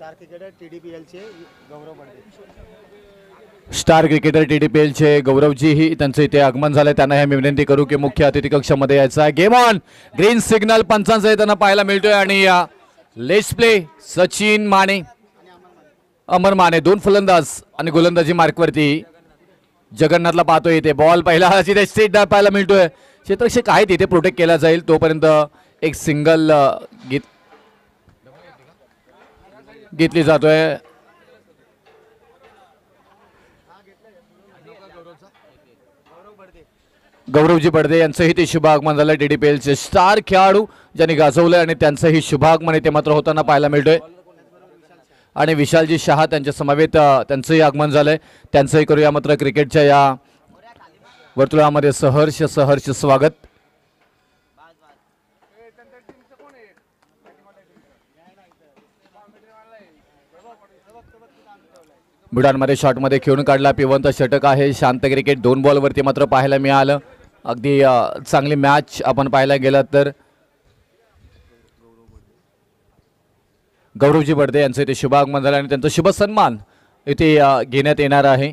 Star cricketer TDPL चे गौरव Badade. Star cricketer TDPL चे गौरवजीही त्यांचं इथे आगमन झालंय. त्यांना हे मी विनंती करू की मुख्य अतिथी कक्षामध्ये यायचं आहे. गेम ऑन, ग्रीन सिग्नल पंचांचा त्यांना पाहायला मिळतोय आणि लेट्स प्ले. सचिन माने, अमर माने दोन फलंदाज आणि गोलंदाजी मार्कवरती जगन्नाथला पाहतोय. इथे बॉल पहिला तिथे स्ट्रेट पाहायला मिळतोय. क्षेत्ररक्षक आहे तिथे प्रोटेक्ट केला जाईल तोपर्यंत एक सिंगल घेतली जातोय. गौरवजी बडदे यांचंही ते शुभ आगमन झालं. TDPL चे स्टार खेळाडू ज्यांनी गाजवलंय आणि त्यांचंही शुभागमन इथे मात्र होताना पाहायला मिळतोय. आणि विशालजी शहा त्यांच्या समवेत त्यांचंही आगमन झालंय. त्यांचंही करूया मात्र क्रिकेटच्या या वर्तुळामध्ये सहर्ष स्वागत. बुडांमध्ये शॉटमध्ये खेळून काढला. पिवंत षटक आहे. शांत क्रिकेट 2 बॉलवरती मात्र पाहायला मिळालं. अगदी चांगली मॅच आपण पाहायला गेलं तर गौरवजी बडदे यांचं इथे शुभ आगमन झालं आणि त्यांचा शुभ सन्मान इथे घेण्यात येणार आहे.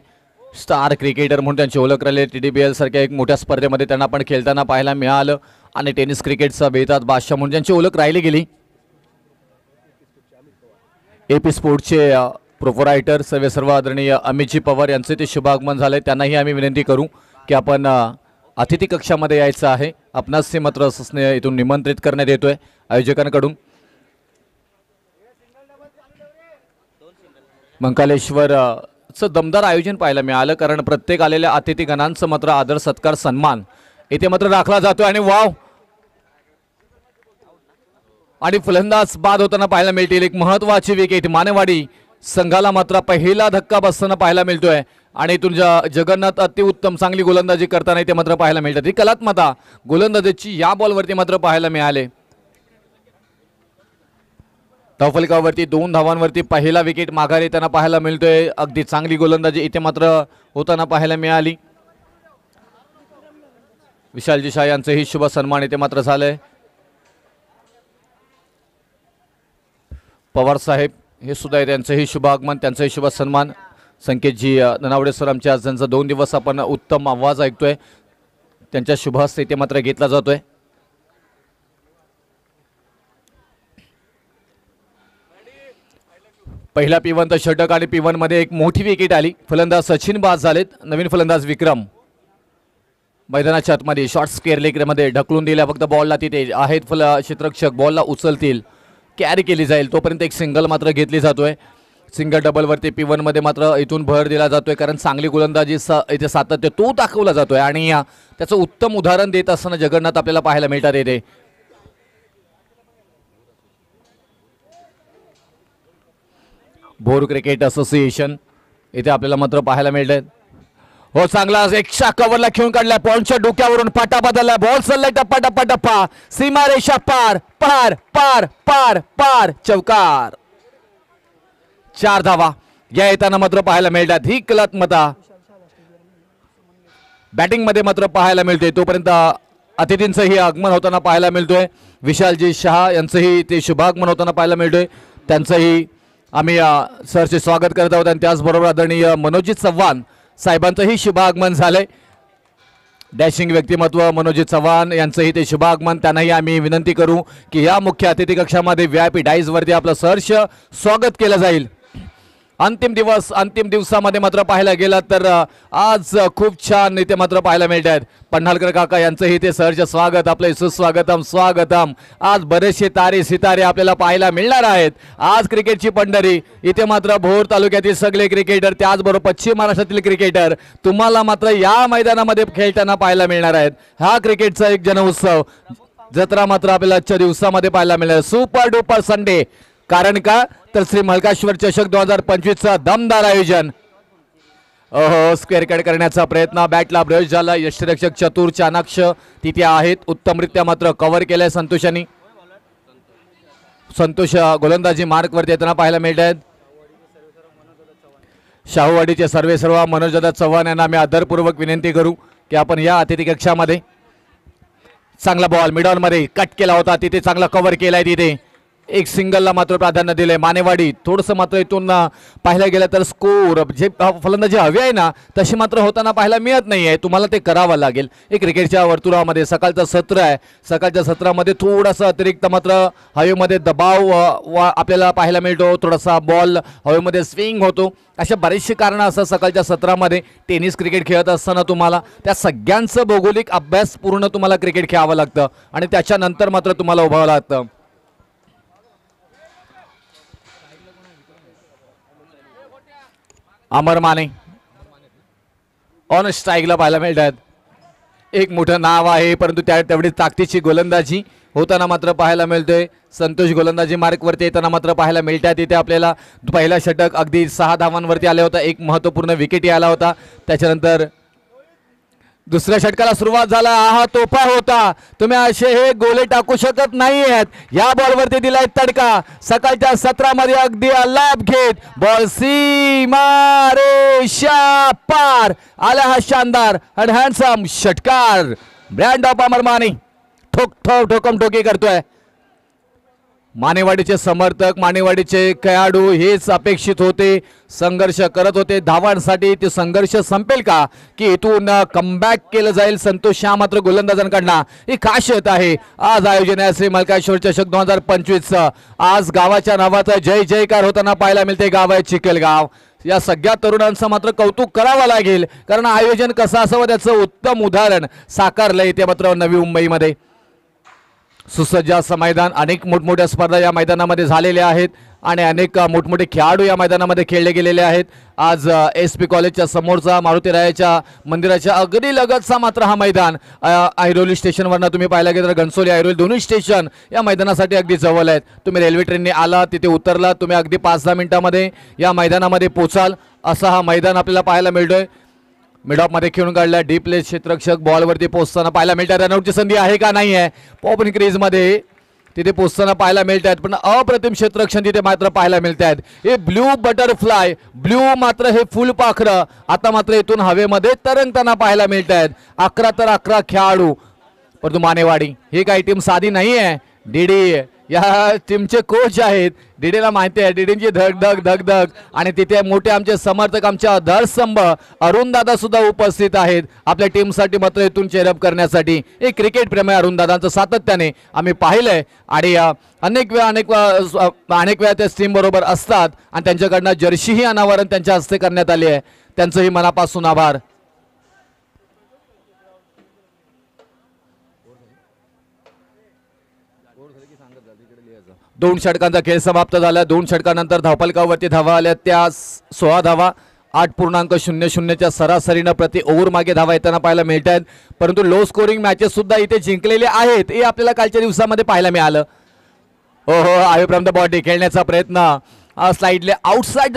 स्टार क्रिकेटर म्हणून त्यांची ओळख राहिली. TDPL सारख्या एक मोठ्या स्पर्धेमध्ये त्यांना पण खेळताना पाहायला मिळालं आणि टेनिस क्रिकेटचा बेताज बादशाह म्हणून त्यांची ओळख राहिली गेली. AP स्पोर्ट्सचे प्रोपरायटर सर्व आदरणीय अमितजी पवार यांचे ते शुभ आगमन झाले. त्यांनाही आम्ही विनंती करू की आपण अतिथी कक्षामध्ये यायचं आहे. आपणास हे मात्र स्नेह इथून निमंत्रित करण्यात येतोय आयोजकांकडून. मंकालेश्वरचं दमदार आयोजन पाहायला मिळालं कारण प्रत्येक आलेल्या अतिथीगणांचं मात्र आदर सत्कार सन्मान इथे मात्र राखला जातोय. आणि वाव, आणि फलंदाज बाद होताना पाहायला मिळतील. एक महत्वाची विकेट मानेवाडी संघाला मात्र पहिला धक्का बसताना पाहायला मिळतोय आणि इथून जगन्नाथ अतिउत्तम चांगली गोलंदाजी करताना इथे मात्र पाहायला मिळतात. ही कलात्मता गोलंदाजीची या बॉलवरती मात्र पाहायला मिळाले. धावफलकावरती 2 धावांवरती पहिला विकेट माघारी येताना पाहायला मिळतोय. अगदी चांगली गोलंदाजी इथे मात्र होताना पाहायला मिळाली. विशालजी शाह यांचंही शुभ सन्मान इथे मात्र झालंय. पवार साहेब हे सुद्धा त्यांचंही शुभ आगमन, त्यांचंही शुभ सन्मान. संकेतजी ननावडे सर आमच्या आज त्यांचा 2 दिवस आपण उत्तम आवाज ऐकतोय. त्यांच्या शुभ हस्ते इथे मात्र घेतला जातोय. पहिला पिवंत षटक आणि पिवन मध्ये एक मोठी विकेट आली. फलंदाज सचिन बाद झालेत. नवीन फलंदाज विक्रम मैदानाच्या आतमध्ये शॉर्ट स्क्वेअर लेगमध्ये ढकलून दिल्या. फक्त बॉलला तिथे आहेत क्षेत्ररक्षक बॉलला उचलतील, कॅरी केली जाईल तोपर्यंत एक सिंगल मात्र घेतली जातोय. सिंगल डबलवरती पिवन मध्ये मात्र इथून भर दिला जातोय कारण चांगली गोलंदाजी इथे सातत्य तो दाखवला जातोय आणि त्याचं उत्तम उदाहरण देत असताना जगन्नाथ आपल्याला पाहायला मिळतात. येते भोर क्रिकेट असोसिएशन इथे आपल्याला मात्र पाहायला मिळत. हो, चांगला एक्स्ट्रा कव्हरला खेळून काढला. पॉइंटच्या डोक्यावरून पाटा बदलला. बॉल चाललाय टप्पा टप्पा टप्पा सीमारेषा पार पार पार पार पार चौकार. 4 धावा या येताना मात्र पाहायला मिळतात. ही कलात्मता बॅटिंग मध्ये मात्र पाहायला मिळते. तोपर्यंत अतिथींचंही आगमन होताना पाहायला मिळतोय. विशालजी शहा यांचंही ते शुभागमन होताना पाहायला मिळतोय. त्यांचंही आम्ही सरचे स्वागत करत आहोत आणि त्याचबरोबर आदरणीय मनोजी चव्हाण साहेबांचंही शुभ आगमन झालंय. डॅशिंग व्यक्तिमत्व मनोजी चव्हाण यांचंही ते शुभ आगमन. त्यांनाही आम्ही विनंती करू की या मुख्य अतिथी कक्षामध्ये VIP डाईज वरती आपलं सहर्ष स्वागत केलं जाईल. अंतिम दिवसामध्ये मात्र पाहायला गेला तर आज खूप छान इथे मात्र पाहायला मिळत आहेत. पन्हाळकर काका यांचंही ते सहर्ष स्वागत, आपले सुस्वागतम स्वागतम. आज बरेचसे तारे सितारे आपल्याला पाहायला मिळणार आहेत. आज क्रिकेटची पंढरी इथे मात्र भोर तालुक्यातील सगळे क्रिकेटर त्याचबरोबर पश्चिम महाराष्ट्रातील क्रिकेटर तुम्हाला मात्र या मैदानामध्ये खेळताना पाहायला मिळणार आहेत. हा क्रिकेटचा एक जनउत्सव जत्रा मात्र आपल्याला आजच्या दिवसामध्ये पाहायला मिळणार. Super duper Sunday. कारण का तर श्री मल्काश्वर चषक 2025चा दमदार आयोजन. स्क्वेअर कट करण्याचा प्रयत्न, बॅटला ब्रश झाला. यष्टिरक्षक चतुर चाणाक्ष तिथे आहेत. उत्तमरित्या मात्र कव्हर केलंय संतोषांनी. संतोष गोलंदाजी मार्कवरती येताना पाहायला मिळत आहेत. शाहूवाडीचे सर्व मनोजदादा चव्हाण यांना आम्ही आदरपूर्वक विनंती करू की आपण या अतिथी कक्षामध्ये. चांगला बॉल मिडॉन मध्ये कट केला होता. तिथे चांगला कव्हर केलाय. तिथे एक सिंगलला मात्र प्राधान्य दिले मानेवाडी. थोडंसं मात्र इथून पाहायला गेलं तर स्कोर जे फलंदाजी हवी आहे ना तशी मात्र होताना पाहायला मिळत नाही आहे. तुम्हाला ते करावं लागेल. एक क्रिकेटच्या वर्तुळामध्ये सकाळचं सत्र आहे. सकाळच्या सत्रामध्ये थोडासा अतिरिक्त मात्र हवेमध्ये दबाव आपल्याला पाहायला मिळतो. थोडासा बॉल हवेमध्ये स्विंग होतो. अशा बरीचशी कारणं असं सकाळच्या सत्रामध्ये टेनिस क्रिकेट खेळत असताना तुम्हाला त्या सगळ्यांचं भौगोलिक अभ्यास पूर्ण तुम्हाला क्रिकेट खेळावं लागतं आणि त्याच्यानंतर मात्र तुम्हाला उभावं लागतं. अमर माने ऑन स्ट्राईकला पाहायला मिळतात. एक मोठं नाव आहे परंतु तेवढी ताकदीची गोलंदाजी होताना मात्र पाहायला मिळतोय. संतोष गोलंदाजी मार्कवरती येताना मात्र पाहायला मिळतात. इथे आपल्याला पहिला षटक अगदी 6 धावांवरती आला होता. एक महत्त्वपूर्ण विकेट आला होता. त्याच्यानंतर दुसऱ्या षटकाला सुरुवात झाला. हा तोफा होता. तुम्ही असे हे गोले टाकू शकत नाही आहेत. या बॉलवरती दिलाय तडका. सकाळच्या सत्रामध्ये अगदी लाभ घेत बॉल सीमा रेषा पार आला. हा शानदार आणि हँडसम षटकार ब्रँड ऑफ अमर माने. ठोक ठोक ठोकम ठोकी करतोय. मानेवाडीचे समर्थक मानेवाडीचे खेळाडू हेच अपेक्षित होते. संघर्ष करत होते धावांसाठी. ते संघर्ष संपेल का की इथून कमबॅक केलं जाईल. संतोष शाह मात्र गोलंदाजांकडनं ही खासियत आहे. आज आयोजन आहे श्री मलकाश्वर चषक 2025. आज गावाच्या नावाचा जय जयकार होताना पाहायला मिळते. गाव आहे चिखलगाव. या सगळ्या तरुणांचं मात्र कौतुक करावं लागेल कारण आयोजन कसं असावं त्याचं उत्तम उदाहरण साकारलंय ते मात्र नवी मुंबईमध्ये. सुसज्ज असं मैदान. अनेक मोठमोठ्या स्पर्धा या मैदानामध्ये झालेल्या आहेत आणि अनेक मोठमोठे खेळाडू या मैदानामध्ये खेळले गेलेले आहेत. आज SP कॉलेजच्या समोरचा मारुतीरायाच्या मंदिराच्या अगदी लगतचा मात्र हा मैदान ऐरोली स्टेशनवरनं तुम्ही पाहायला गेलं तर घनसोली ऐरोली दोन्ही स्टेशन या मैदानासाठी अगदी जवळ आहेत. तुम्ही रेल्वे ट्रेनने आला तिथे उतरला तुम्ही अगदी 5-10 मिनिटांमध्ये या मैदानामध्ये पोचाल असा हा मैदान आपल्याला पाहायला मिळतोय. मिडॉपमध्ये खेळून काढला. डीप प्ले क्षेत्ररक्षक बॉलवरती पोहोचताना पाहायला मिळतात. रनआउटची संधी आहे का नाही आहे. पॉपिंग क्रीजमध्ये तिथे पोहोचताना पाहायला मिळतात पण अप्रतिम क्षेत्ररक्षण तिथे मात्र पाहायला मिळतात. हे ब्ल्यू बटरफ्लाय ब्ल्यू मात्र हे फुलपाखरं आता मात्र इथून हवेमध्ये तरंगताना पाहायला मिळतात. 11 तर 11 खेळाडू. परंतु मानेवाडी ही काही टीम साधी नाही आहे. डीडी या टीमचे कोच आहेत. डीडीला माहिती आहे डीडींची धगधग धगधग आणि तिथे मोठे आमचे समर्थक आमचे आधारस्तंभ अरुण दादा सुद्धा उपस्थित आहेत आपल्या टीमसाठी मात्र इथून चेअरअप करण्यासाठी. एक क्रिकेट प्रेमी अरुण दादांचं सातत्याने आम्ही पाहिलंय आणि अनेक वेळा त्या टीम बरोबर असतात आणि त्यांच्याकडनं जर्सीही अनावरण त्यांच्या हस्ते करण्यात आली आहे. त्यांचंही मनापासून आभार. दोन षटकांचा खेळ समाप्त झाला. 2 षटकानंतर धावफलकावरती धावा आल्या त्या 16 धावा. 8.00च्या सरासरीनं प्रति ओव्हर मागे धावा येताना पाहायला मिळत आहेत. परंतु लो स्कोरिंग मॅचेस सुद्धा इथे जिंकलेले आहेत हे आपल्याला कालच्या दिवसामध्ये पाहायला मिळालं. आहे फ्रॉम द बॉडी खेळण्याचा प्रयत्न स्लाइडले आउटसाइड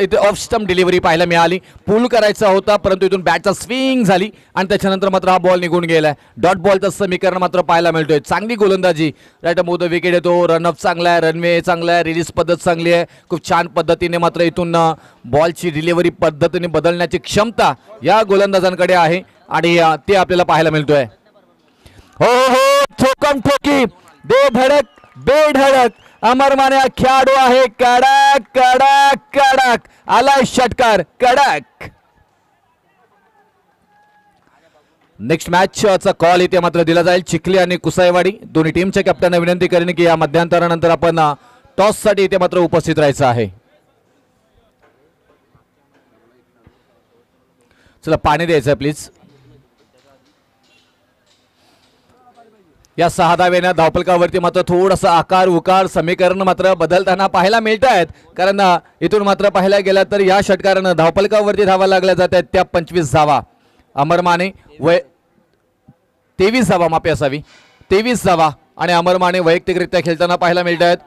इथे ऑफ स्टंप डिलिव्हरी पाहायला मिळाली. पुल करायचा होता परंतु इथून बॅटचा स्विंग झाली आणि त्याच्यानंतर मात्र हा बॉल निघून गेलाय. डॉट बॉलचं समीकरण मात्र पाहायला मिळतोय. चांगली गोलंदाजी. राईट मोद विकेट येतो. रनअप चांगला आहे. रनवे चांगला आहे. रिलीज पद्धत चांगली आहे. खूप छान पद्धतीने मात्र इथून बॉलची डिलिव्हरी पद्धतीने बदलण्याची क्षमता या गोलंदाजांकडे आहे आणि ते आपल्याला पाहायला मिळतोय. हो हो ठोकम ठोकी बेधडक बेधडक अमर माने खेळाडू आहे. कडक कडक कडक आलाय षटकार कडक. नेक्स्ट मॅचचा कॉल इथे मात्र दिला जाईल. चिखली आणि कुसाईवाडी दोन्ही टीमच्या कॅप्टनना विनंती करेन की या मध्यंतरानंतर आपण टॉस साठी इथे मात्र उपस्थित राहायचं आहे. चला पाणी द्यायचं प्लीज. या 6 धावेनं धावफलकावरती मात्र थोडासा आकार उकार समीकरण मात्र बदलताना पाहायला मिळत आहेत कारण इथून मात्र पाहायला गेला तर या षटकारानं धावफलकावरती धावा लागल्या जात आहेत त्या 25 धावा. अमर माने 23 धावा माफी असावी 23 धावा आणि अमर माने वैयक्तिकरित्या खेळताना पाहायला मिळत आहेत.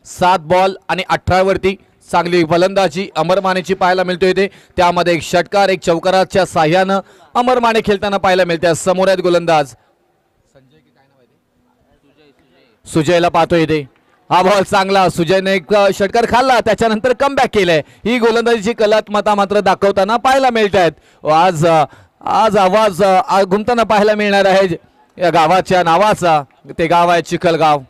7 बॉल आणि 18 वरती चांगली फलंदाजी अमर मानेची पाहायला मिळतोय. ते त्यामध्ये एक षटकार एक चौकाराच्या साह्यानं अमर माने खेळताना पाहायला मिळते. समोर आहेत गोलंदाज सुजयला पाहतोय इथे. हा बॉल चांगला. सुजयने एक षटकार खाल्ला त्याच्यानंतर कमबॅक केलंय. ही गोलंदाजीची कलात्मता मात्र दाखवताना पाहायला मिळत आहेत. आज आवाज घुमताना पाहायला मिळणार आहे या गावाच्या नावाचा. ते गाव आहे चिखलगाव.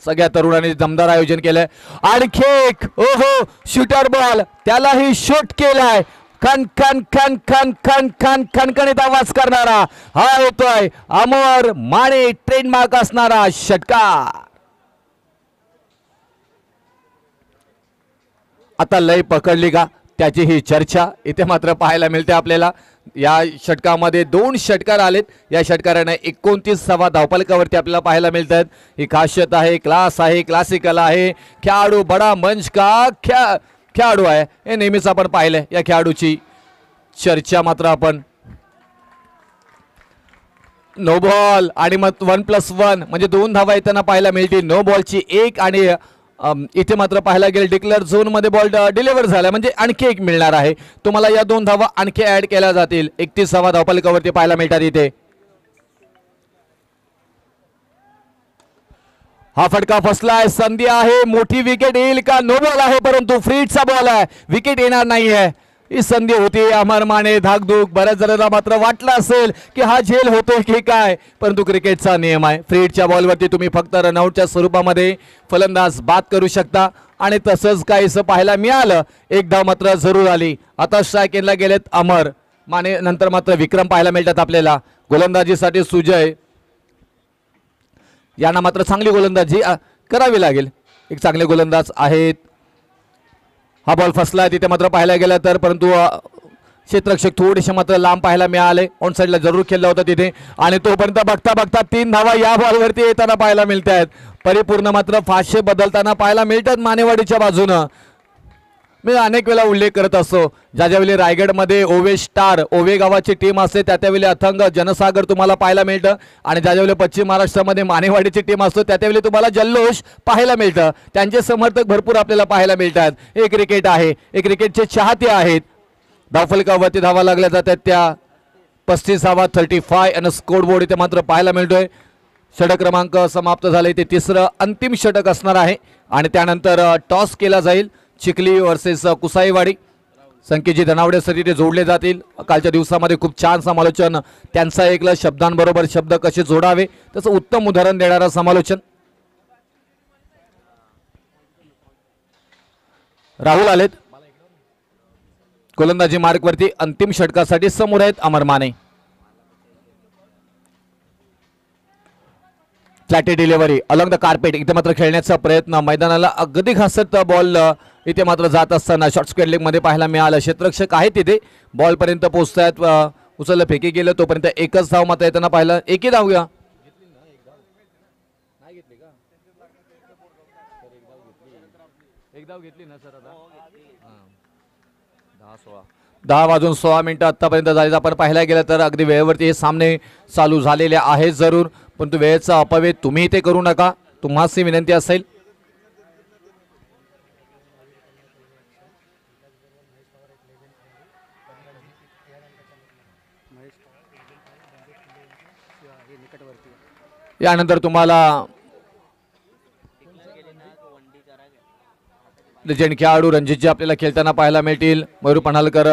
सगळ्या तरुणांनी दमदार आयोजन केलंय. आणखी एक ओहो शूटर बॉल, त्यालाही शूट केलाय. खन खन खन खन खन खन खणखणीत आवाज करणारा हा येतोय अमर माने, ट्रेडमार्क असणारा षटकार. आता लय पकडली का त्याची ही चर्चा इथे मात्र पाहायला मिळते आपल्याला. या षटकामध्ये 2 षटकार आलेत. या षटकाराने 29 धावफलकावरती आपल्याला पाहायला मिळतात. ही खासियत आहे, क्लास आहे, क्लासिकल आहे. खेळाडू बडा मंच का खेळाडू आहे हे नेहमीच आपण पाहिलंय. या खेळाडूची चर्चा मात्र आपण नो बॉल आणि मग 1+1 म्हणजे 2 धावा येताना पाहायला मिळते. नो बॉलची 1 आणि इथे मात्र पाहायला गेलं डिक्लेअर झोन मध्ये बॉल डिलिव्हर झाला म्हणजे आणखी 1 मिळणार आहे तुम्हाला. या 2 धावा आणखी ऍड केल्या जातील. 31 धावफलकावरती पाहायला मिळतात इथे. हा फटका फसलाय, संधी आहे, मोठी विकेट येईल का? नो बॉल आहे परंतु फ्रीडचा बॉल आहे, विकेट येणार नाहीये. ही संधी होती. अमर माने धाकधूक, बऱ्याच जणांना मात्र वाटलं असेल की हा झेल होतोय की काय, परंतु क्रिकेटचा नियम आहे. फ्रीडच्या बॉलवरती तुम्ही फक्त रनआउटच्या स्वरूपामध्ये फलंदाज बाद करू शकता आणि तसंच काहीसं पाहायला मिळालं. 1 धाव मात्र जरूर आली. आता स्ट्राईक एंडला गेलेत अमर माने, नंतर मात्र विक्रम पाहायला मिळतात आपल्याला. गोलंदाजीसाठी सुजय यांना मात्र चांगली गोलंदाजी करावी लागेल. एक चांगले गोलंदाज आहेत. हा बॉल फसला तिथे मात्र पाहायला गेला तर, परंतु क्षेत्ररक्षक थोडेसे मात्र लांब पाहायला मिळाले. ऑन साईडला जरूर खेळला होता तिथे आणि तोपर्यंत बघता बघता 3 धावा या बॉलवरती येताना पाहायला मिळत आहेत. परिपूर्ण मात्र फाशे बदलताना पाहायला मिळतात मानेवाडीच्या बाजूनं. मी अनेक वेळा उल्लेख करत असतो, ज्यावेळी रायगडमध्ये ओवे स्टार ओवे गावाची टीम असते त्यावेळी अथंग जनसागर तुम्हाला पाहायला मिळतं आणि ज्यावेळी पश्चिम महाराष्ट्रामध्ये मानेवाडीची टीम असतो त्यावेळी तुम्हाला जल्लोष पाहायला मिळतं. त्यांचे समर्थक भरपूर आपल्याला पाहायला मिळतात. हे क्रिकेट आहे, हे क्रिकेटचे चाहते आहेत. धावफलकावरती धावा लागल्या जातात त्या 35 35 आणि स्कोर बोर्ड इथे मात्र पाहायला मिळतोय. षटक क्रमांक समाप्त झाले. ते 3रं अंतिम षटक असणार आहे आणि त्यानंतर टॉस केला जाईल. चिखली वर्सेस कुसाईवाडी. संकेतजी धनावडे सर इथे जोडले जातील. कालच्या दिवसामध्ये खूप छान समालोचन त्यांचं ऐकलं. शब्दांबरोबर शब्द कसे जोडावे त्याचं उत्तम उदाहरण देणारं समालोचन. राहुल आलेत गोलंदाजी मार्कवरती. अंतिम षटकासाठी समोर आहेत Amar Mane. Flatty delivery along the carpet. इथे मात्र खेळण्याचा प्रयत्न, मैदानाला अगदी घासत बॉल इथे मात्र जात असताना शॉर्ट स्क्वेअर लेग मध्ये पाहायला मिळालं. क्षेत्ररक्षक आहेत तिथे बॉल पर्यंत पोहोचतायत. उचललं फेकी गेलं तोपर्यंत 1च धाव मात्र येताना पाहिलं. 1 धाव घ्या घेतली ना सर. आता 10:16 आतापर्यंत झाले. आपण पाहायला गेलं तर अगदी वेळेवरती हे सामने चालू झालेले आहेत जरूर, परंतु वेळेचा अपव्यय तुम्ही ते करू नका, तुम्हाच विनंती असेल. यानंतर तुम्हाला लेजेंड खेळाडू रणजितजी आपल्याला खेळताना पाहायला मिळतील. मयूर पन्हालकर,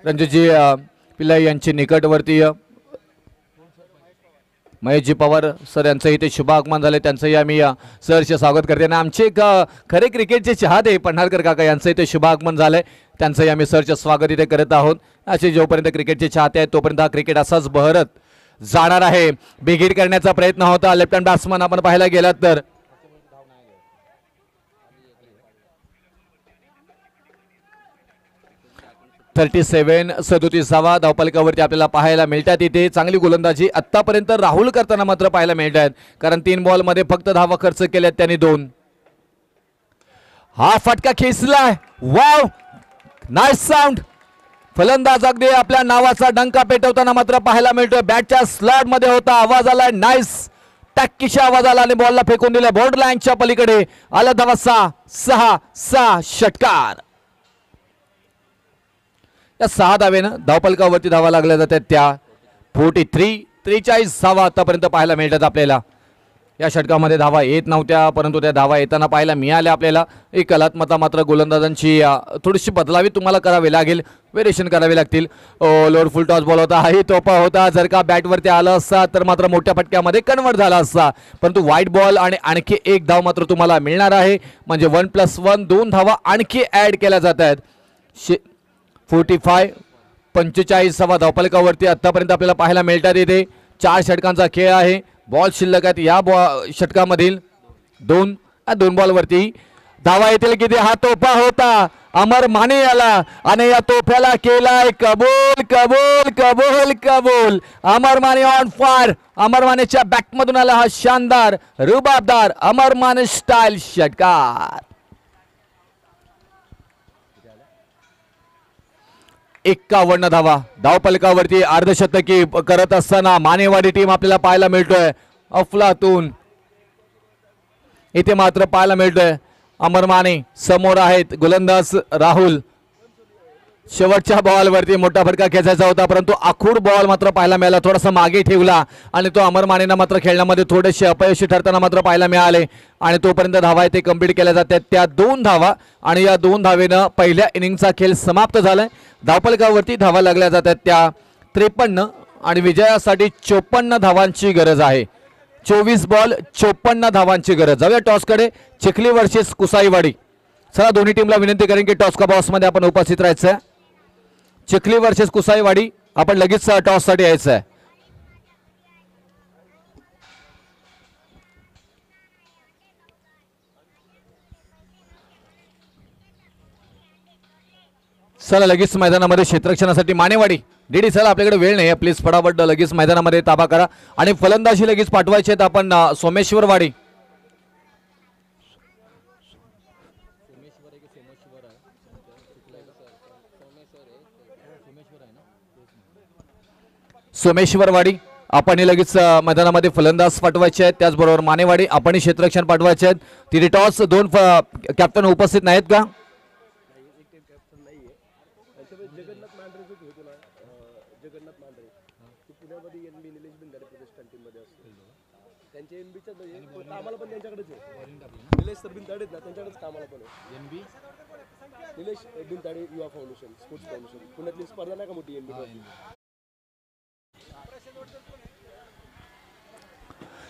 रणजितजी पिल्लाई यांची निकटवर्ती महेशजी पवार सर यांचं इथे शुभ आगमन झाले. त्यांचंही आम्ही सरचे स्वागत करते आणि आमचे एक खरे क्रिकेटचे चाहते पन्हाळकर काका यांचं इथे शुभ आगमन झालंय. त्यांचंही आम्ही सरचे स्वागत इथे करत आहोत. असे जोपर्यंत क्रिकेटचे चाहते आहेत तोपर्यंत हा क्रिकेट असाच बहरत जाणार आहे. बिग करण्याचा प्रयत्न होता. लेफ्ट हँड बॅट्समन आपण पाहायला गेलात तर 37 धावफलकावरती आपल्याला पाहायला मिळतात. इथे चांगली गोलंदाजी आतापर्यंत राहुल करताना मात्र पाहायला मिळतात, कारण 3 बॉल मध्ये फक्त धावा खर्च केल्यात त्यांनी 2. हा फटका खेचलाय. Wow, nice sound. फलंदाज अगदी आपल्या नावाचा डंका पेटवताना मात्र पाहायला मिळतोय. बॅटच्या स्लॉट मध्ये होता, आवाज आलाय नाईस, टॅक्कीचा आवाज आला आणि बॉलला फेकून दिला बॉर्डर लाईनच्या पलीकडे. आला धावा 6 षटकार. या 6 धावेनं धावफलकावरती धावा लागल्या जातात त्या 43 धावा आतापर्यंत पाहायला मिळतात आपल्याला. या षटकामध्ये धावा येत नव्हत्या, परंतु त्या धावा येताना पाहायला मिळाल्या आपल्याला. एक कलात्मता मात्र गोलंदाजांची थोडीशी बदलावी तुम्हाला करावी लागेल, व्हेरिएशन करावी लागतील. लोअर फुल टॉस बॉल होता, हाही तोफा होता. जर का बॅटवरती आला असता तर मात्र मोठ्या फटक्यामध्ये कन्वर्ट झाला असता, परंतु वाईट बॉल आणि आणखी एक धाव मात्र तुम्हाला मिळणार आहे. म्हणजे 1+1 2 धावा आणखी ॲड केल्या जात आहेत. 45 धावफलकावरती आतापर्यंत आपल्याला पाहायला मिळतात. येथे 4 षटकांचा खेळ आहे. बॉल शिल्लक आहेत या षटकामधील 2 बॉलवरती धावा येतील किती. हा तोफा होता, अमर माने याला, आणि या तोफ्याला केलाय कबूल कबूल कबूल कबूल. अमर माने ऑन फायर. अमर मानेच्या बॅटमधून आला हा शानदार रुबाबदार अमर माने स्टाईल षटकार. 51 धावा धावफलकावरती अर्धशतकी करत असताना मानेवाडी टीम आपल्याला पाहायला मिळतोय. अफलातून इथे मात्र पाहायला मिळतोय. अमर माने समोर आहेत, गोलंदाज राहुल. शेवटच्या बॉलवरती मोठा फटका खेचायचा होता, परंतु आखूड बॉल मात्र पाहायला मिळाला. थोडासा मागे ठेवला आणि तो अमर मानेनं मात्र खेळण्यामध्ये थोडेसे अपयशी ठरताना मात्र पाहायला मिळाले. आणि तोपर्यंत धावा इथे कंप्लीट केल्या जातात, त्या 2 धावा. आणि या 2 धावेनं पहिल्या इनिंगचा खेळ समाप्त झालाय. धावफलकावरती धावा लागल्या जातात त्या 53 आणि विजयासाठी 54 धावांची गरज आहे. 24 बॉल 54 धावांची गरज. जाऊया टॉसकडे. चिखली वर्सेस कुसाईवाडी. चला दोन्ही टीमला विनंती करेन की टॉस का बॉक्समध्ये आपण उपस्थित राहायचं आहे. चिखली वर्सेस कुसाईवाडी, आपण लगेच टॉससाठी यायचं आहे. चला लगेच मैदानामध्ये क्षेत्ररक्षणासाठी मानेवाडी. डीडी चला, आपल्याकडे वेळ नाही आहे, प्लीज फटाफट लगेच मैदानामध्ये ताबा करा. आणि फलंदाजी लगेच पाठवायचे आहेत आपण सोमेश्वरवाडी. सोमेश्वरवाडी आपण लगेच मैदानामध्ये फलंदाज पाठवायचे आहेत. त्याचबरोबर मानेवाडी आपण क्षेत्ररक्षण पाठवायचे आहेत. तिथे टॉस 2 कॅप्टन उपस्थित नाहीत का?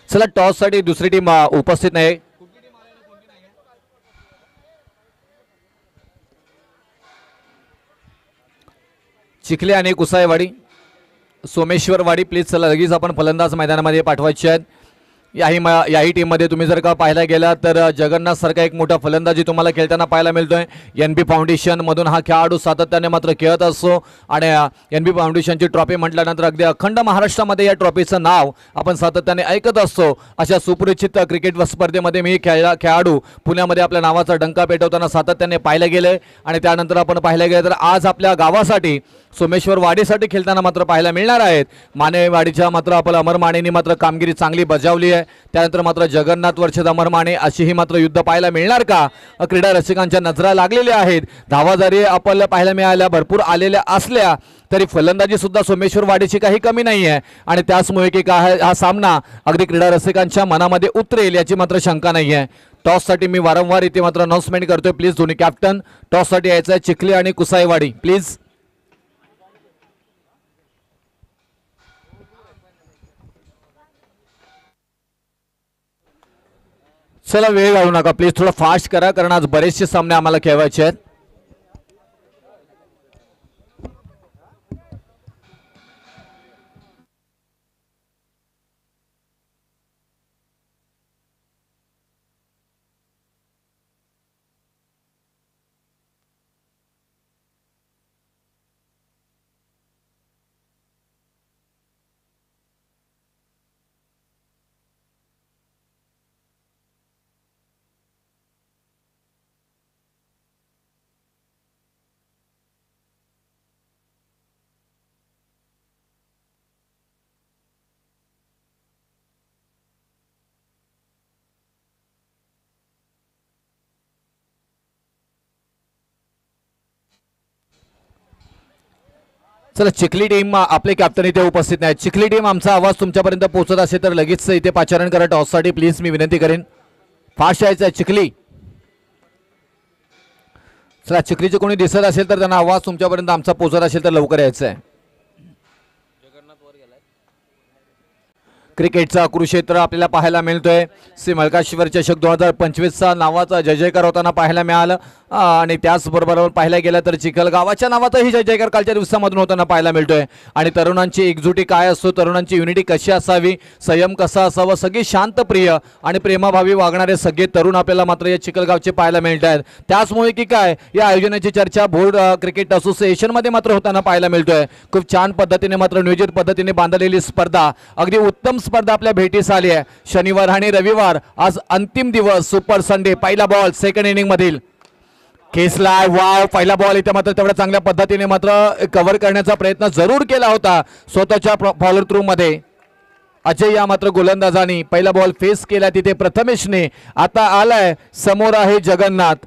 चला टॉस साठी दुसरी टीम उपस्थित नाही. चिखली आणि कुसाईवाडी. सोमेश्वरवाडी प्लीज चला लगेच आपण फलंदाज मैदानामध्ये पाठवायचे आहेत. याही टीममध्ये तुम्ही जर का पाहायला गेला तर जगन्नाथ सारखा एक मोठा फलंदाजी तुम्हाला खेळताना पाहायला मिळतोय. NB फाउंडेशन मधून हा खेळाडू सातत्याने मात्र खेळत असतो. आणि NB फाउंडेशनची ट्रॉफी म्हटल्यानंतर अगदी अखंड महाराष्ट्रामध्ये या ट्रॉफीचं नाव आपण सातत्याने ऐकत असतो. अशा सुपरिचित क्रिकेट स्पर्धेमध्ये मी खेळाडू पुण्यामध्ये आपल्या नावाचा डंका पेटवताना सातत्याने पाहिलं गेलंय. आणि त्यानंतर आपण पाहिलं गेलं तर आज आपल्या गावासाठी सोमेश्वरवाडीसाठी खेळताना मात्र पाहायला मिळणार आहेत. मानेवाडीच्या मात्र आपलं अमर मानेनी मात्र कामगिरी चांगली बजावली आहे. त्यानंतर मात्र जगन्नाथ वर्षद अमर माने अशीही मात्र युद्ध पाहायला मिळणार का? क्रीडा रसिकांच्या नजरा लागलेल्या आहेत. धावा जरी आपल्याला पाहायला मिळाल्या भरपूर आलेल्या असल्या तरी फलंदाजी सुद्धा सोमेश्वरवाडीची काही कमी नाही आहे. आणि त्याचमुळे की काय हा सामना अगदी क्रीडा रसिकांच्या मनामध्ये उतरेल याची मात्र शंका नाही आहे. टॉससाठी मी वारंवार इथे मात्र अनाउन्समेंट करतोय, प्लीज दोन्ही कॅप्टन टॉससाठी यायचं आहे. चिखली आणि कुसाईवाडी प्लीज. चला वेळ घालू नका प्लीज, थोडं फास्ट करा कारण आज बरेचसे सामने आम्हाला खेळवायचे आहेत. चला चिखली टीम आपले कॅप्टन इथे उपस्थित नाही. चिखली टीम आमचा आवाज तुमच्यापर्यंत पोहोचत असेल तर लगेच इथे पाचारण करा टॉससाठी प्लीज, मी विनंती करेन. फास्ट यायचं आहे चिखली. चला चिखलीचे कोणी दिसत असेल तर त्यांना आवाज तुमच्यापर्यंत आमचा पोहोचत असेल तर लवकर यायचं आहे. क्रिकेटचा कुरुक्षेत्र आपल्याला पाहायला मिळतोय. श्री मल्काश्वर चषक 2025चा नावाचा जय जयकार होताना पाहायला मिळालं आणि त्याचबरोबर पाहायला गेलं तर चिखल गावाच्या नावाचाही जय जयकार कालच्या दिवसामधून होताना पाहायला मिळतोय. आणि तरुणांची एकजुटी काय असतो, तरुणांची युनिटी कशी असावी, संयम कसा असावा, सगळे शांतप्रिय आणि प्रेमाभावी वागणारे सगळे तरुण आपल्याला मात्र या चिखलगावचे पाहायला मिळत आहेत. त्याचमुळे की काय या आयोजनाची चर्चा बोर्ड क्रिकेट असोसिएशनमध्ये मात्र होताना पाहायला मिळतोय. खूप छान पद्धतीने मात्र नियोजित पद्धतीने बांधलेली स्पर्धा, अगदी उत्तम स्पर्धा आपल्या भेटीस आली आहे. शनिवार आणि रविवार आज अंतिम दिवस, सुपर संडे. पहिला बॉल सेकंड इनिंग मधील खेचलाय. वाव, पहिला बॉल इथे मात्र तेवढ्या चांगल्या पद्धतीने मात्र कव्हर करण्याचा प्रयत्न जरूर केला होता स्वतःच्या फॉलो थ्रू मध्ये. अजय या मात्र गोलंदाजांनी पहिला बॉल फेस केला तिथे प्रथमेशने. आता आलाय समोर आहे जगन्नाथ.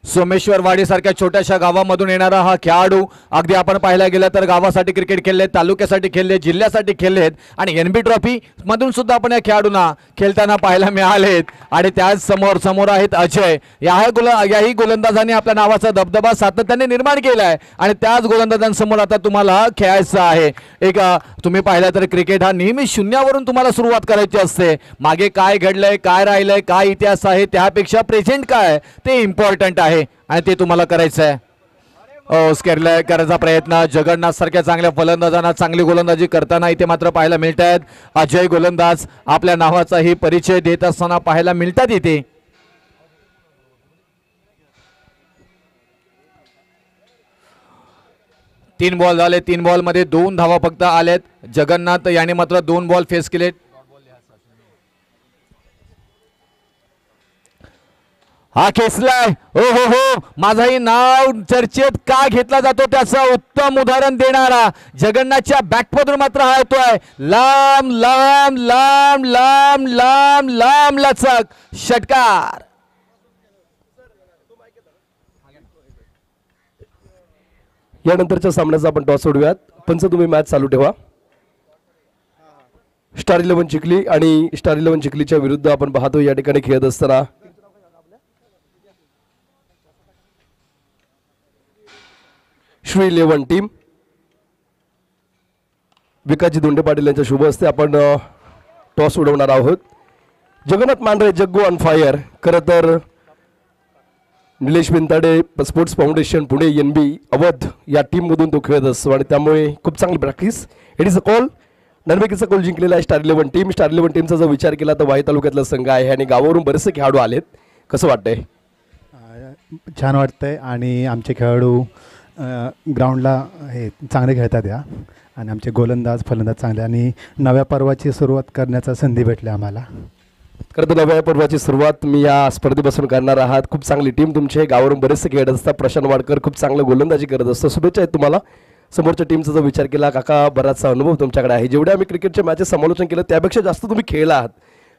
सोमेश्वरवाडी सारख्या छोट्याशा गावामधून येणारा हा खेळाडू, अगदी आपण पाहायला गेलं तर गावासाठी क्रिकेट खेळले, तालुक्यासाठी खेळले, जिल्ह्यासाठी खेळलेत आणि NB ट्रॉफी मधून सुद्धा आपण या खेळाडूंना खेळताना पाहायला मिळालेत. आणि त्याच समोर आहेत अजय. याही गोलंदाजांनी आपल्या नावाचा दबदबा सातत्याने निर्माण केलाय आणि त्याच गोलंदाजांसमोर आता तुम्हाला खेळायचं आहे. एक तुम्ही पाहिलं तर क्रिकेट हा नेहमी शून्यावरून तुम्हाला सुरुवात करायची असते. मागे काय घडलंय, काय राहिलंय, काय इतिहास आहे, त्यापेक्षा प्रेझेंट काय ते इम्पॉर्टंट आहे आणि ते तुम्हाला करायचं आहे. करायचा प्रयत्न जगन्नाथ सारख्या चांगल्या फलंदाजांना चांगली गोलंदाजी करताना इथे मात्र पाहायला मिळत आहेत. अजय गोलंदाज आपल्या नावाचाही परिचय देत असताना पाहायला मिळतात इथे. तीन बॉल झाले, 3 बॉल मध्ये 2 धावा फक्त आलेत. जगन्नाथ याने मात्र 2 बॉल फेस केलेत. हा खेचलाय. हो, माझाही नाव चर्चेत का घेतला जातो त्याचं उत्तम उदाहरण देणारा जगन्नाथच्या बॅटमधून मात्र हा येतोय. लांब लांब लांब लांब लांब लांब लचक षटकार. यानंतरच्या सामन्याचा आपण टॉस सोडूयात. पंच तुम्ही मॅच चालू ठेवा. स्टार 11 चिखली आणि स्टार 11 चिखलीच्या विरुद्ध आपण पाहतो या ठिकाणी खेळत असताना श्री 11 टीम. विकासजी धोंडे पाटील यांच्या शुभ हस्ते आपण टॉस उडवणार आहोत. Jagannath Mandhare Jaggu on fire. खरं तर Nilesh Bintade sports foundation Pune NB Awadh या टीममधून तो खेळत असतो आणि त्यामुळे खूप चांगली practice. It is a call. नरमेकीचा कॉल जिंकलेला आहे स्टार 11 टीम. स्टार 11 टीमचा जर विचार केला तर वाई तालुक्यातला संघ आहे आणि गावावरून बरेचसे खेळाडू आलेत. कसं वाटतंय? छान वाटतंय आणि आमचे खेळाडू ग्राउंडला हे चांगले खेळतात या आणि आमचे गोलंदाज फलंदाज चांगले आणि नव्या पर्वाची सुरुवात करण्याचा संधी भेटली आम्हाला. खरं तर नव्या पर्वाची सुरुवात मी या स्पर्धेपासून करणार आहात. खूप चांगली टीम तुमची आहे. गावावरून बरेचसे खेळत असतात. प्रशांत वाडकर खूप चांगलं गोलंदाजी करत असतो. शुभेच्छा आहेत तुम्हाला. समोरच्या टीमचा जर विचार केला काका बराचसा अनुभव तुमच्याकडे आहे. जेवढे आम्ही क्रिकेटच्या मॅचेस समालोचन केलं त्यापेक्षा जास्त तुम्ही खेळला आहात.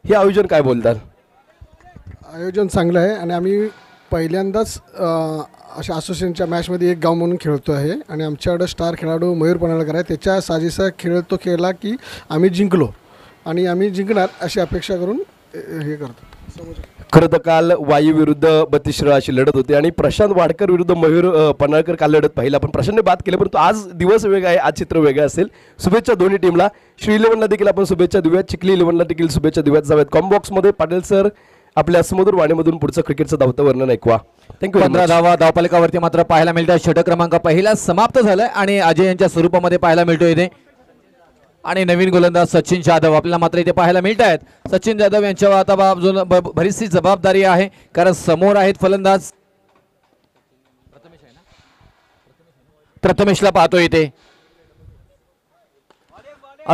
हे आयोजन काय बोलतात? आयोजन चांगलं आहे आणि आम्ही पहिल्यांदाच अशा असोसिएशनच्या मॅचमध्ये एक गाव म्हणून खेळतो आहे आणि आमच्याकडं स्टार खेळाडू मयूर पन्हाळकर आहे. त्याच्या साजेसा खेळ तो खेळला की आम्ही जिंकलो आणि आम्ही जिंकणार अशी अपेक्षा करून हे करतो. खरं तर काल वायू विरुद्ध 32 अशी लढत होती आणि प्रशांत वाडकर विरुद्ध मयूर पन्हाळकर काल लढत पाहिला. पण प्रशांतने बात केली, परंतु आज दिवस वेगळा आहे, आज चित्र वेगळं असेल. शुभेच्छा दोन्ही टीमला. श्री 11ला देखील आपण शुभेच्छा देऊयात. चिखली 11ला देखील शुभेच्छा देऊयात. जाऊयात कॉम्बॉक्समध्ये. पाटील सर आपल्या सुमधुर वाणीमधून पुढचं क्रिकेटचं धावतं वर्णन ऐकवा. थँक्यू. 15 धावा धावफलकावरती मात्र पाहायला मिळतात. षटक क्रमांक पहिला समाप्त झालाय आणि अजय यांच्या स्वरूपामध्ये पाहायला मिळतोय इथे. आणि नवीन गोलंदाज सचिन जाधव आपल्याला मात्र इथे पाहायला मिळत आहेत. सचिन जाधव यांच्यावर आता बरीचशी जबाबदारी आहे कारण समोर आहेत फलंदाज. प्रथमेशला पाहतोय इथे.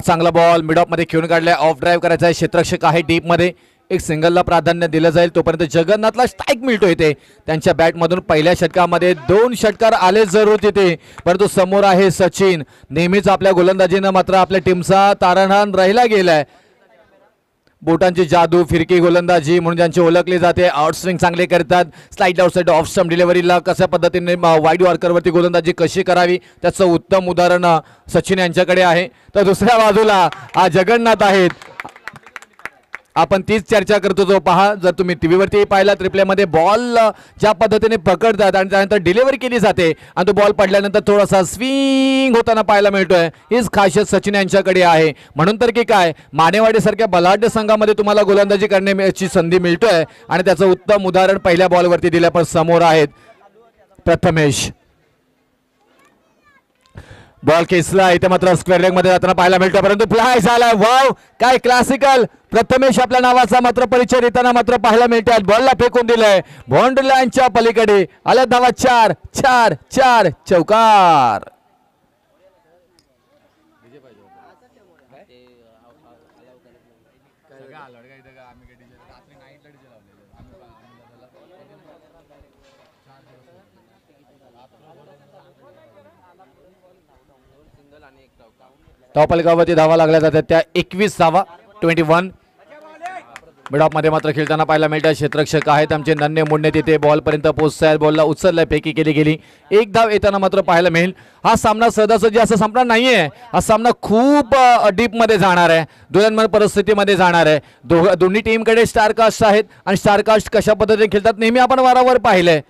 चांगला बॉल मिड ऑफ मध्ये खेळून काढलाय. ऑफ ड्राईव्ह करायचा आहे. क्षेत्ररक्षक आहे डीप मध्ये. एक सिंगलला प्राधान्य दिलं जाईल. तोपर्यंत जगन्नाथला स्ट्राईक मिळतो इथे. त्यांच्या बॅटमधून पहिल्या षटकामध्ये 2 षटकार आले जरूर तिथे, परंतु समोर आहे सचिन. नेहमीच आपल्या गोलंदाजीनं मात्र आपल्या टीमचा तारणहाण राहिला गेलाय. बोटांची जादू, फिरकी गोलंदाजी म्हणून ज्यांची ओळखली जाते. आउट स्विंग चांगले करतात. Slide out side off stump डिलिव्हरीला कशा पद्धतीने वाईड यॉर्करवरती गोलंदाजी कशी करावी त्याचं उत्तम उदाहरण सचिन यांच्याकडे आहे. तर दुसऱ्या बाजूला हा जगन्नाथ आहेत. आपण तीच चर्चा करतो जो पहा, जर तुम्ही टीव्हीवरती पाहिलात रिप्लेमध्ये बॉल ज्या पद्धतीने पकडतात आणि त्यानंतर डिलिव्हरी केली जाते आणि तो बॉल पडल्यानंतर थोडासा स्विंग होताना पाहायला मिळतोय. हीच खासियत सचिन यांच्याकडे आहे. म्हणून तर की काय, मानेवाडी सारख्या बलाढ्य संघामध्ये तुम्हाला गोलंदाजी करण्याची संधी मिळतोय आणि त्याचं उत्तम उदाहरण पहिल्या बॉलवरती दिल्या पण समोर आहेत प्रथमेश. बॉल खेचला इथे मात्र स्क्वेअर लेग मध्ये जाताना पाहायला मिळतो, परंतु फ्लाय झालाय. वाव, काय क्लासिकल. प्रथमेश आपल्या नावाचा मात्र परिचय देताना मात्र पाहायला मिळतात. बॉलला फेकून दिलंय बाउंड्री लाईनच्या पलीकडे. आल्या धावा 4 4 4 चौकार. धावपलकावरती धावा लागल्या जातात त्या 21 धावा 21. मिडऑफ मध्ये मात्र खेळताना पाहायला मिळतात क्षेत्ररक्षक आहेत आमचे नन्हे मुन्ने. तिथे बॉल पर्यंत पोहोचतायत. बॉलला उचललाय, फेकी केली गेली. एक धाव येताना मात्र पाहायला मिळेल. हा सामना सहजासहजी असा संपणार नाहीये. हा सामना खूप डीप मध्ये जाणार आहे, दुहेरी परिस्थितीमध्ये जाणार आहे. दोन्ही टीमकडे स्टारकास्ट आहेत आणि स्टारकास्ट कशा पद्धतीने खेळतात नेहमी आपण वारंवार पाहिलंय.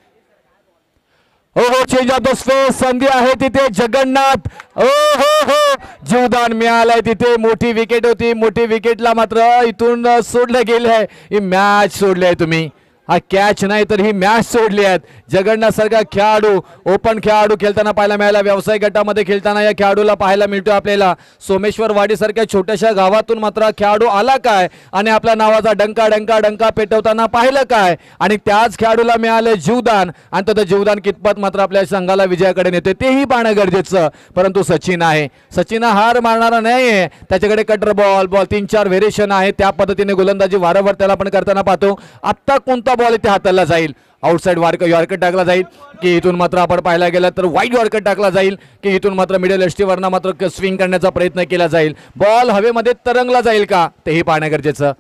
हो हो, चेंज ऑफ द स्पेस संधी आहे तिथे. जगन्नाथ, हो हो हो, जीवदान मिळालंय तिथे. मोठी विकेट होती, मोठी विकेटला मात्र इथून सोडलं गेलंय. ही मॅच सोडली आहे तुम्ही. हा कॅच नाही तर ही मॅच सोडली आहेत. जगन्नाथ सारखा खेळाडू, ओपन खेळाडू खेळताना पाहायला मिळाला. व्यावसायिक गटामध्ये खेळताना या खेळाडूला पाहायला मिळतोय आपल्याला. सोमेश्वर वाडी सारख्या छोट्याशा गावातून मात्र खेळाडू आला काय आणि आपल्या नावाचा डंका डंका डंका पेटवताना पाहिलं काय. आणि त्याच खेळाडूला मिळालं जीवदान आणि तर जीवदान कितपत मात्र आपल्या संघाला विजयाकडे नेते तेही पाहणं गरजेचं. परंतु सचिन आहे, सचिन हार मारणारा नाहीये. त्याच्याकडे कटर बॉल 3-4 व्हेरिएशन आहे. त्या पद्धतीने गोलंदाजी वारंवार त्याला आपण करताना पाहतो. आत्ता कोणता बॉल इथे हाताला जाईल, आउटसाइड यॉर्कर टाकला जाईल की इथून मात्र आपण पाहायला गेलं तर वाईड यॉर्कर टाकला जाईल की इथून मात्र मिडल एस्टीवरनं मात्र स्विंग करण्याचा प्रयत्न केला जाईल. बॉल हवेमध्ये तरंगला जाईल का तेही पाहणं गरजेचं.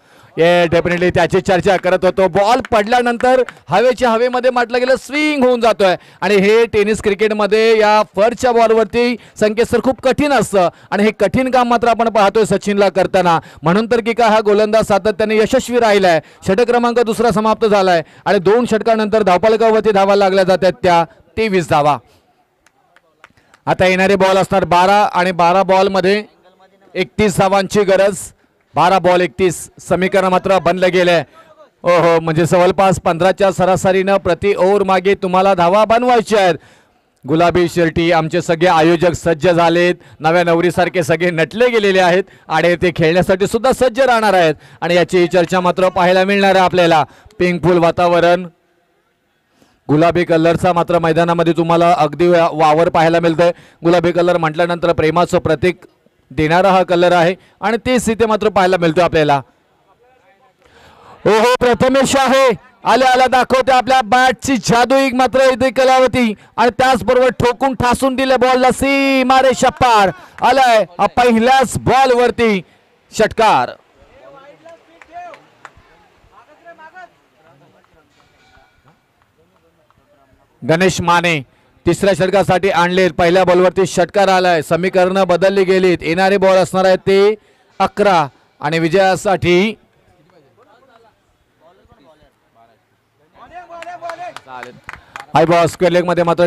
डेफिनेटली त्याची चर्चा करत होतो. बॉल पडल्यानंतर हवेमध्ये म्हटलं गेलं स्विंग होऊन जातोय आणि हे टेनिस क्रिकेटमध्ये या फरच्या बॉलवरती संकेतस्थळ खूप कठीण असतं आणि हे कठीण काम मात्र आपण पाहतोय सचिनला करताना. म्हणून तर की काय हा गोलंदाज सातत्याने यशस्वी राहिलाय. षटक क्रमांक 2 समाप्त झालाय आणि 2 षटकानंतर धावपलकावरती धावा लागल्या जातात त्या 23 धावा. आता येणारे बॉल असणार 12 आणि 12 बॉलमध्ये 31 धावांची गरज. 12 बॉल 31 समीकरण मात्र बनलं गेलंय. ओहो, म्हणजे जवळपास 15च्या सरासरीनं प्रति ओव्हर मागे तुम्हाला धावा बनवायच्या आहेत. गुलाबी शर्टी आमचे सगळे आयोजक सज्ज झालेत. नव्या नवरीसारखे सगळे नटले गेलेले आहेत आणि ते खेळण्यासाठी सुद्धा सज्ज राहणार आहेत आणि याची चर्चा मात्र पाहायला मिळणार आहे आपल्याला. पिंकफुल वातावरण, गुलाबी कलरचा मात्र मैदानामध्ये तुम्हाला अगदी वावर पाहायला मिळतंय. गुलाबी कलर म्हटल्यानंतर प्रेमाचं प्रतीक देणारा हा कलर आहे आणि तेच इथे मात्र पाहायला मिळतोय आपल्याला. ओहो, प्रथमेश आहे. आल्या दाखवते आपल्या बॅटची जादू मात्र इथे कलावती आणि त्याचबरोबर ठोकून ठासून दिले बॉलला सीमारे शपार. आलाय पहिल्याच बॉल वरती षटकार. गणेश माने तिसऱ्या षटकासाठी आणले. पहिल्या बॉलवरती षटकार आलाय. समीकरण बदलली गेलीत. येणारे बॉल असणार आहेत ते 11 आणि विजयासाठी हाय बॉल स्क्वेअर लेग मध्ये मात्र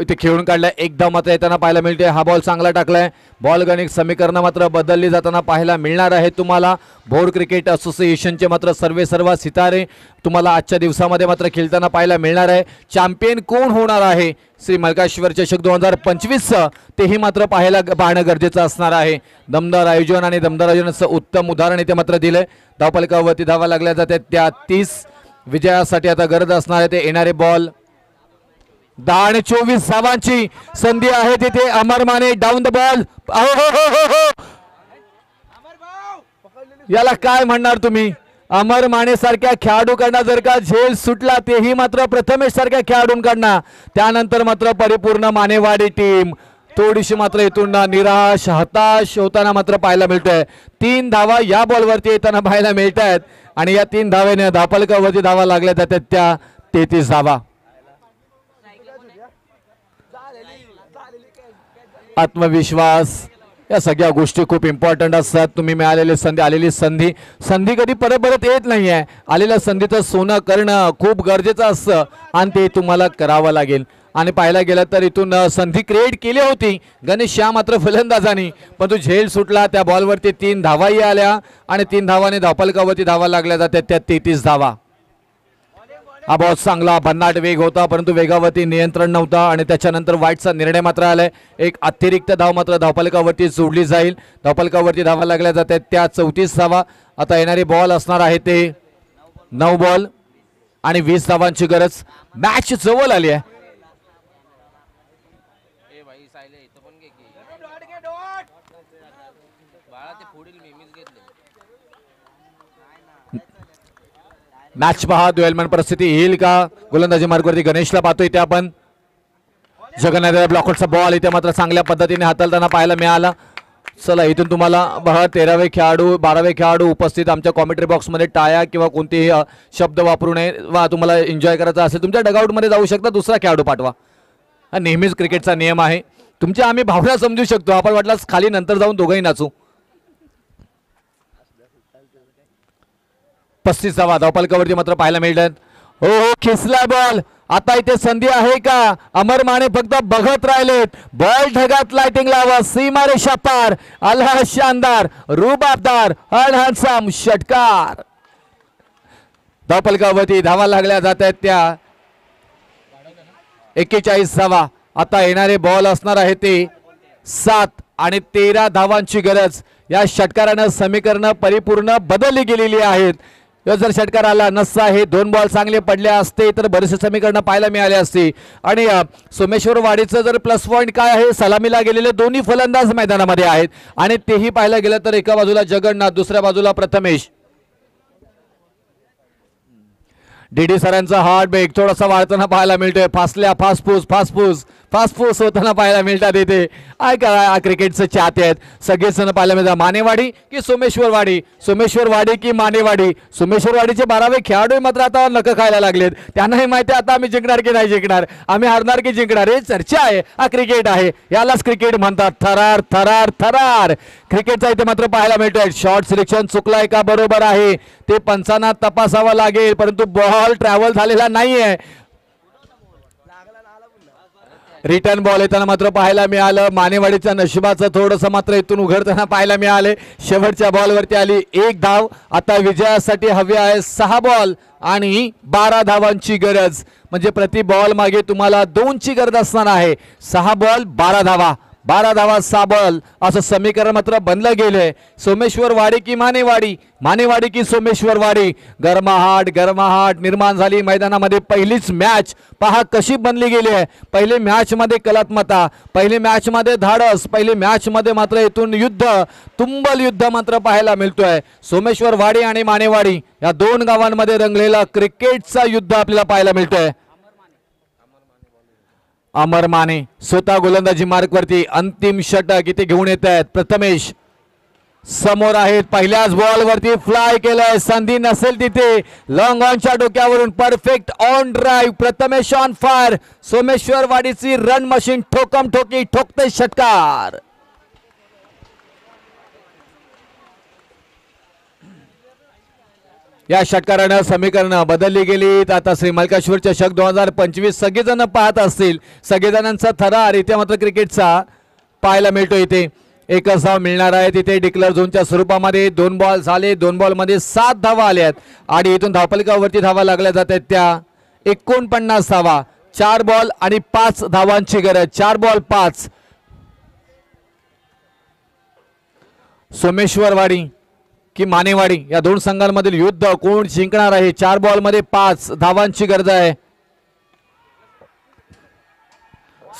इथे खेळून काढलाय. एक धाव मात्र येताना पाहायला मिळते. हा बॉल चांगला टाकलाय. बॉल गणित समीकरण मात्र बदलली जाताना पाहायला मिळणार आहे तुम्हाला. भोर क्रिकेट असोसिएशनचे मात्र सर्व सितारे तुम्हाला आजच्या दिवसामध्ये मात्र खेळताना पाहायला मिळणार आहे. चॅम्पियन कोण होणार आहे श्री मल्काश्वर चषक 2025 तेही मात्र पाहणं गरजेचं असणार आहे. दमदार आयोजन आणि दमदार आयोजनाचं उत्तम उदाहरण इथे मात्र दिलंय. धावपलकावरती धावा लागल्या जातात त्या 30. विजयासाठी आता गरज असणार आहे ते येणारे बॉल 10 आणि 24 धावांची संधी आहे तिथे. अमर माने डाऊन द बॉल. याला काय म्हणणार तुम्ही. अमर माने सारख्या खेळाडूंकडनं जर का झेल सुटला तेही मात्र प्रथमेश सारख्या खेळाडूंकडनं त्यानंतर मात्र परिपूर्ण मानेवाडी टीम थोडीशी मात्र इथून निराश हताश होताना मात्र पाहायला मिळतोय. 3 धावा या बॉलवरती येताना पाहायला मिळत आहेत आणि या 3 धावेने धापलकावरती धावा लागल्या जातात त्या 33 धावा. आत्मविश्वास या सगळ्या गोष्टी खूप इम्पॉर्टंट असतात. तुम्ही मिळालेली संधी आलेली संधी कधी परत परत येत नाही आहे. आलेल्या संधीचं सोनं करणं खूप गरजेचं असतं आणि ते तुम्हाला करावं लागेल. आणि पाहायला गेलं तर इथून संधी क्रिएट केली होती गणेश शाह मात्र फलंदाजांनी, पण तो झेल सुटला. त्या बॉलवरती 3 धावाही आल्या आणि 3 धावाने धापलकावरती धावा लागल्या जातात त्या 33 धावा. हा बॉल चांगला भन्नाट वेग होता परंतु वेगावरती नियंत्रण नव्हता आणि त्याच्यानंतर वाईटचा निर्णय मात्र आलाय. एक अतिरिक्त धाव मात्र धावपलकावरती जोडली जाईल. धावपलकावरती धावा लागल्या जातात त्या 34 धावा. आता येणारे बॉल असणार आहे ते 9 बॉल आणि 20 धावांची गरज. मॅच जवळ आली आहे. मॅच पहा दुहेलमान परिस्थिती येईल का. गोलंदाजी मार्गवरती गणेशला पाहतोय इथे आपण. जगन्नाथ ब्लॉकरचा बॉल इथे मात्र चांगल्या पद्धतीने हाताळताना पाहायला मिळाला. चला इथून तुम्हाला बघा 13वे खेळाडू 12वे खेळाडू उपस्थित आमच्या कॉमेंट्री बॉक्समध्ये टाळ्या किंवा कोणतेही शब्द वापरू नये. वा तुम्हाला एन्जॉय करायचा असेल तुमच्या डगआउटमध्ये जाऊ शकता, दुसरा खेळाडू पाठवा. हा नेहमीच क्रिकेटचा नियम आहे. तुमच्या आम्ही भावना समजू शकतो. आपण वाटल्यास खाली नंतर जाऊन दोघंही नाचू. 35 धावा धावपलकावरती मात्र पाहायला मिळतात. हो हो खिसला बॉल. आता इथे संधी आहे का. अमर माने फक्त बघत राहिलेत. बॉल ढगात लाइटिंग लावा. सीमारेषा पार. आला शानदार रुबाबदार अनहॅन्सम षटकार. धावपलकावरती धावा लागल्या जात आहेत त्या 41 धावा. आता येणारे बॉल असणार आहे ते 7 आणि 13 धावांची गरज. या षटकारानं समीकरण परिपूर्ण बदलली गेलेली आहेत. जर षटकार आला नसता हे 2 बॉल चांगले पडले असते तर बरेचसे समीकरण पाहायला मिळाले असते. आणि सोमेश्वर वाडीचं जर प्लस पॉईंट काय आहे, सलामीला गेलेले दोन्ही फलंदाज मैदानामध्ये आहेत आणि तेही पाहायला गेलं तर एका बाजूला जगन्नाथ दुसऱ्या बाजूला प्रथमेश. डीडी सरांचा हार्ट ब्रेक थोडासा वाढताना पाहायला मिळतोय. फासफूस होताना पाहायला मिळतात इथे. काय करा क्रिकेटचे चाहते आहेत सगळेजण पाहायला मिळतात. मानेवाडी की सोमेश्वरवाडी, सोमेश्वरवाडी की मानेवाडी. सोमेश्वरवाडीचे 12वे खेळाडू मात्र आता नक खायला लागलेत. त्यांनाही माहिती आहे आता आम्ही जिंकणार की नाही जिंकणार, आम्ही हारणार की जिंकणार. हे चर्चा आहे. हा क्रिकेट आहे, यालाच क्रिकेट म्हणतात. थरार थरार थरार क्रिकेटचा इथे मात्र पाहायला मिळतोय. शॉर्ट सिलेक्शन चुकलाय का बरोबर आहे ते पंचांना तपासावं लागेल परंतु बॉल ट्रॅव्हल झालेला नाहीये. रिटर्न बॉल येताना मात्र पाहायला मिळालं. मानेवाडीच्या नशिबाचं थोडंसं मात्र इथून उघडताना पाहायला मिळाले. शेवटच्या बॉलवरती आली 1 धाव. आता विजयासाठी हवी आहे 6 बॉल आणि 12 धावांची गरज. म्हणजे प्रति बॉल मागे तुम्हाला 2ची गरज असणार आहे. 6 बॉल 12 धावा, 12 धावा 6 बॉल असं समीकरण मात्र बनलं गेलंय. सोमेश्वरवाडी की मानेवाडी, मानेवाडी की सोमेश्वरवाडी. गरमाहाट निर्माण झाली मैदानामध्ये. पहिलीच मॅच पहा कशी बनली गेली आहे. पहिली मॅच मध्ये कलात्मकता, पहिली मॅच मध्ये धाडस, पहिली मॅच मध्ये मात्र इथून युद्ध, तुंबल युद्ध मात्र पाहायला मिळतोय. सोमेश्वरवाडी आणि मानेवाडी या 2 गावांमध्ये रंगलेला क्रिकेटचा युद्ध आपल्याला पाहायला मिळतोय. अमर माने स्वतः गोलंदाजी मार्कवरती. अंतिम षटक इथे घेऊन येत आहेत. प्रथमेश समोर आहेत. पहिल्याच बॉलवरती फ्लाय केलंय. संधी नसेल तिथे लॉंग ऑनच्या डोक्यावरून perfect on drive. Prathamesh on fire. सोमेश्वरवाडीची रन मशीन ठोकम ठोकी ठोकते षटकार. या षटकारानं समीकरण बदलली गेली. आता श्री मल्काश्वर चषक 2025 सगळेजण पाहत असतील. सगळेजणांचा थरार इथे मात्र क्रिकेटचा पाहायला मिळतो. इथे एकच धाव मिळणार आहे. तिथे डिक्लेअर झोनच्या स्वरूपामध्ये 2 बॉल झाले. 2 बॉलमध्ये 7 धावा आल्यात आणि इथून धावपलकावरती धावा लागल्या जात आहेत त्या 49 धावा. 4 बॉल आणि 5 धावांची गरज. 4 बॉल 5. सोमेश्वरवाडी की मानेवाडी या 2 संघांमधील युद्ध कोण जिंकणार आहे. 4 बॉलमध्ये 5 धावांची गरज आहे.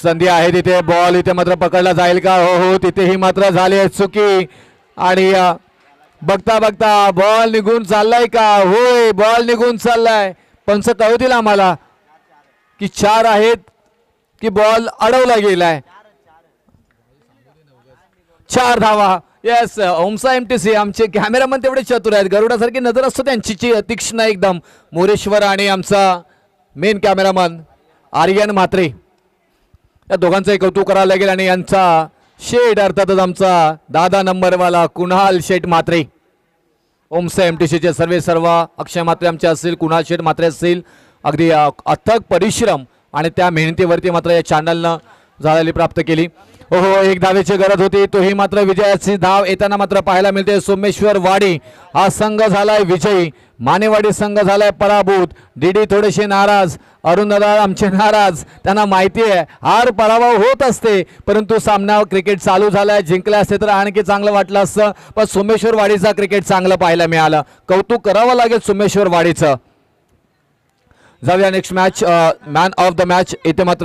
संधी आहे तिथे. बॉल इथे मात्र पकडला जाईल का. हो तिथेही मात्र झाली आहे चुकी आणि बघता बघता बॉल निघून चाललाय का. होय बॉल निघून चाललाय. पंच कळवतील आम्हाला की 4 आहेत की बॉल अडवला गेलाय. 4 धावा. येस, ओमसा MTC आमचे कॅमेरामन तेवढे चतुर आहेत, गरुडासारखी नजर असतो त्यांची तीक्ष्ण एकदम. मोरेश्वर आणि आमचा मेन कॅमेरामन आर्यन म्हात्रे, या दोघांचंही कौतुक करावं लागेल. आणि यांचा शेड अर्थातच आमचा दादा नंबरवाला कुणाल शेठ म्हात्रे. ओमसा MTCचे सर्व अक्षय म्हात्रे आमचे असतील, कुणाल शेठ म्हात्रे असतील. अगदी अथक परिश्रम आणि त्या मेहनतीवरती मात्र या चॅनलनं झालेली प्राप्त केली. हो, एक धावेची गरज होती, तोही मात्र विजयाची धाव येताना मात्र पाहायला मिळते. सोमेश्वर वाडी हा संघ झालाय विजयी, मानेवाडी संघ झालाय पराभूत. डीडी थोडेसे नाराज, अरुणदादा आमचे नाराज. त्यांना माहिती आहे हार पराभव होत असते, परंतु सामना क्रिकेट चालू झालाय. जिंकले असते तर आणखी चांगलं वाटलं असतं, पण सोमेश्वर वाडीचा क्रिकेट चांगलं पाहायला मिळालं. कौतुक करावं लागेल सोमेश्वर वाडीचं. जाऊया next match, man of the match. इथे मात्र